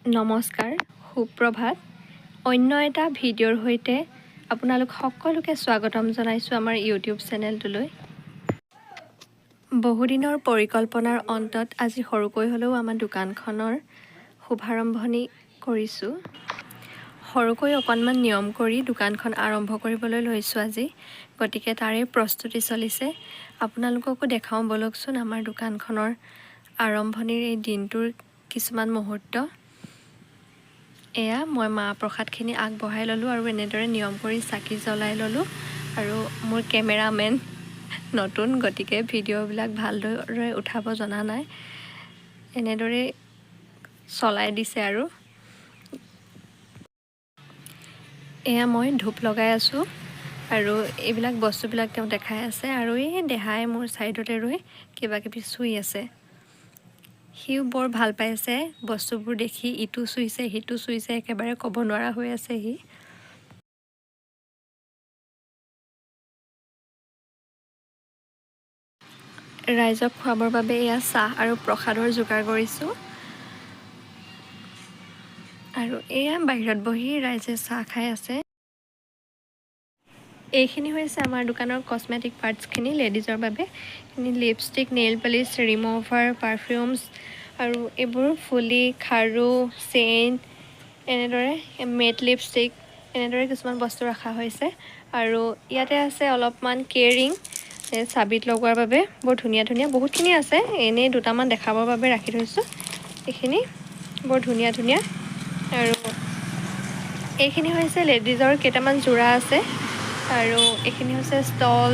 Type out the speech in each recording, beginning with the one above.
নমস্কাৰ, সুপ্ৰভাত। অন্য এটা ভিডিঅ'ৰ সৈতে আপোনালোক সকলোকে স্বাগতম জনাইছোঁ আমাৰ ইউটিউব চেনেলটোলৈ। বহুদিনৰ পৰিকল্পনাৰ অন্তত আজি সৰুকৈ হ'লেও আমাৰ দোকানখনৰ শুভাৰম্ভণি কৰিছোঁ। সৰুকৈ অকণমান নিয়ম কৰি দোকানখন আৰম্ভ কৰিবলৈ লৈছোঁ আজি, গতিকে তাৰে প্ৰস্তুতি চলিছে। আপোনালোককো দেখাওঁ বলকচোন আমাৰ দোকানখনৰ আৰম্ভণিৰ এই দিনটোৰ কিছুমান মুহূৰ্ত। এয়া মই মাহ প্ৰসাদখিনি আগবঢ়াই ল'লোঁ আৰু এনেদৰে নিয়ম কৰি চাকি জ্বলাই ল'লোঁ। আৰু মোৰ কেমেৰামেন নতুন, গতিকে ভিডিঅ'বিলাক ভালদৰে উঠাব জনা নাই, এনেদৰেই চলাই দিছে আৰু। এয়া মই ধূপ লগাই আছোঁ আৰু এইবিলাক বস্তুবিলাক তেওঁ দেখাই আছে আৰু এই দেহাই মোৰ ছাইডতে ৰৈ কিবা কিবি চুই আছে। সিও বৰ ভাল পাইছে বস্তুবোৰ দেখি, ইটো চুইছে সিটো চুইছে, একেবাৰে ক'ব নোৱাৰা হৈ আছে সি। ৰাইজক খুৱাবৰ বাবে এয়া চাহ আৰু প্ৰসাদৰ যোগাৰ কৰিছোঁ। আৰু এয়া বাহিৰত বহি ৰাইজে চাহ খাই আছে। এইখিনি হৈছে আমাৰ দোকানৰ কছমেটিক পাৰ্টছখিনি লেডিজৰ বাবে। লিপষ্টিক, নেইল পলিছ, ৰিমুভাৰ, পাৰফিউমছ আৰু এইবোৰ ফুলি, খাৰু, চেইন, এনেদৰে মেট লিপষ্টিক, এনেদৰে কিছুমান বস্তু ৰখা হৈছে। আৰু ইয়াতে আছে অলপমান কেৰিং, চাবিত লগোৱাৰ বাবে। বৰ ধুনীয়া ধুনীয়া বহুতখিনি আছে, এনেই দুটামান দেখাবৰ বাবে ৰাখি থৈছোঁ। এইখিনি বৰ ধুনীয়া ধুনীয়া। আৰু এইখিনি হৈছে লেডিজৰ কেইটামান যোৰা আছে। আৰু এইখিনি হৈছে ষ্টল।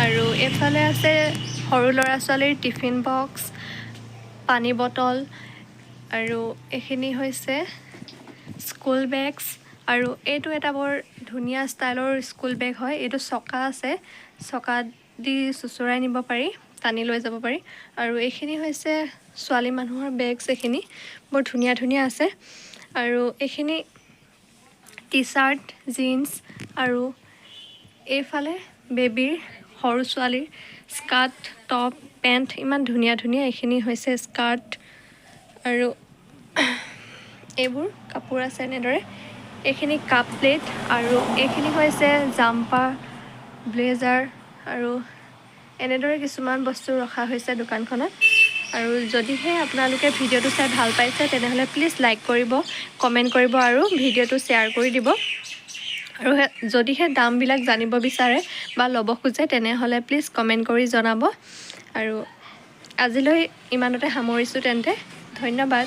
আৰু এইফালে আছে সৰু ল'ৰা ছোৱালীৰ টিফিন বক্স, পানী বটল। আৰু এইখিনি হৈছে স্কুল বেগছ। আৰু এইটো এটা বৰ ধুনীয়া ষ্টাইলৰ স্কুল বেগ হয়। এইটো চকা আছে, চকা দি চোঁচৰাই নিব পাৰি, টানি লৈ যাব পাৰি। আৰু এইখিনি হৈছে ছোৱালী মানুহৰ বেগছ, এইখিনি বৰ ধুনীয়া ধুনীয়া আছে। আৰু এইখিনি টি চাৰ্ট, জিন্স, আৰু এইফালে বেবীৰ, সৰু ছোৱালীৰ স্কাৰ্ট, টপ, পেণ্ট, ইমান ধুনীয়া ধুনীয়া। এইখিনি হৈছে স্কাৰ্ট আৰু এইবোৰ কাপোৰ আছে এনেদৰে। এইখিনি কাপ প্লেট আৰু এইখিনি হৈছে জাম্পাৰ, ব্লেজাৰ আৰু এনেদৰে কিছুমান বস্তু ৰখা হৈছে দোকানখনত। আৰু যদিহে আপোনালোকে ভিডিঅ'টো চাই ভাল পাইছে তেনেহ'লে প্লিজ লাইক কৰিব, কমেণ্ট কৰিব আৰু ভিডিঅ'টো শ্বেয়াৰ কৰি দিব। আৰু যদিহে দামবিলাক জানিব বিচাৰে বা ল'ব খোজে তেনেহ'লে প্লিজ কমেণ্ট কৰি জনাব। আৰু আজিলৈ ইমানতে সামৰিছোঁ তেন্তে, ধন্যবাদ।